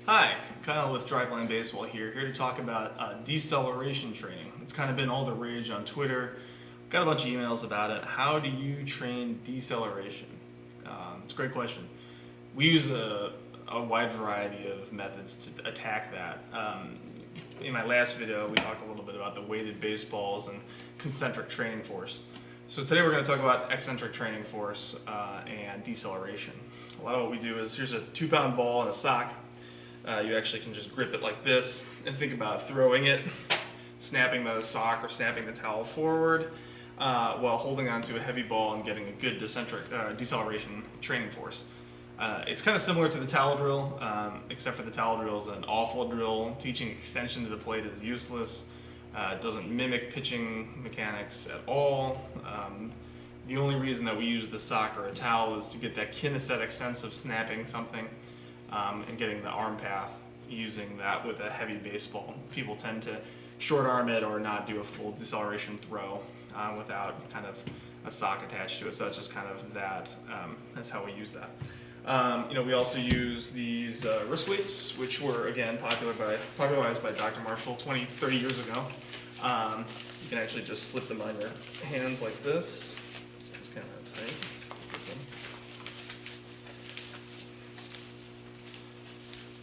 Hi, Kyle with Driveline Baseball here to talk about deceleration training. It's kind of been all the rage on Twitter. Got a bunch of emails about it. How do you train deceleration? It's a great question. We use a wide variety of methods to attack that. In my last video, we talked a little bit about the weighted baseballs and concentric training force. So today we're going to talk about eccentric training force and deceleration. A lot of what we do is here's a 2-pound ball and a sock. You actually can just grip it like this and think about throwing it, snapping the sock or snapping the towel forward while holding onto a heavy ball and getting a good deceleration training force. It's kind of similar to the towel drill, except for the towel drill is an awful drill. Teaching extension to the plate is useless. It doesn't mimic pitching mechanics at all. The only reason that we use the sock or a towel is to get that kinesthetic sense of snapping something and getting the arm path using that with a heavy baseball. People tend to short arm it or not do a full deceleration throw without kind of a sock attached to it. So that's just kind of that. That's how we use that. We also use these wrist weights, which were, again, popularized by Dr. Marshall 20, 30 years ago. You can actually just slip them on your hands like this. This one's kind of tight.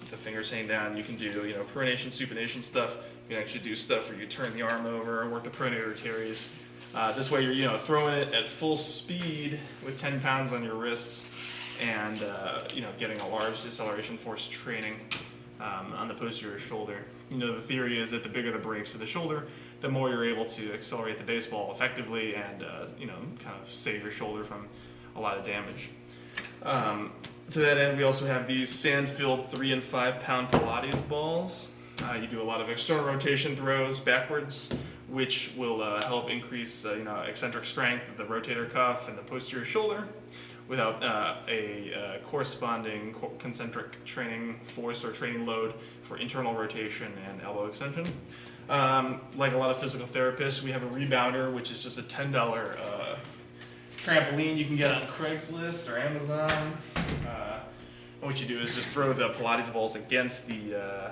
With the fingers hanging down, you can do, pronation, supination stuff. You can actually do stuff where you turn the arm over and work the pronator teres. This way you're, throwing it at full speed with 10 pounds on your wrists and, getting a large deceleration force training on the posterior shoulder. The theory is that the bigger the breaks of the shoulder, the more you're able to accelerate the baseball effectively and, kind of save your shoulder from a lot of damage. To that end, we also have these sand-filled 3 and 5 pound Pilates balls. You do a lot of external rotation throws backwards, which will help increase, eccentric strength of the rotator cuff and the posterior shoulder without a corresponding concentric training force or training load for internal rotation and elbow extension. Like a lot of physical therapists, we have a rebounder, which is just a $10 trampoline you can get on Craigslist or Amazon. What you do is just throw the Pilates balls against the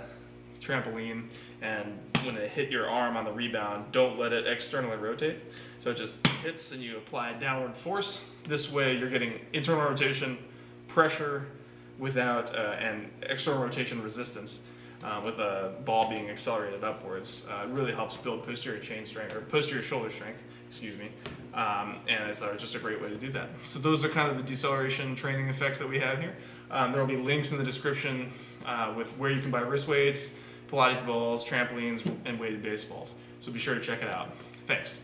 trampoline, and when they hit your arm on the rebound, don't let it externally rotate. So it just hits and you apply downward force. This way you're getting internal rotation, pressure without and external rotation resistance with a ball being accelerated upwards. It really helps build posterior chain strength or posterior shoulder strength, and it's just a great way to do that. So those are kind of the deceleration training effects that we have here. There will be links in the description with where you can buy wrist weights, Pilates balls, trampolines, and weighted baseballs. So be sure to check it out. Thanks.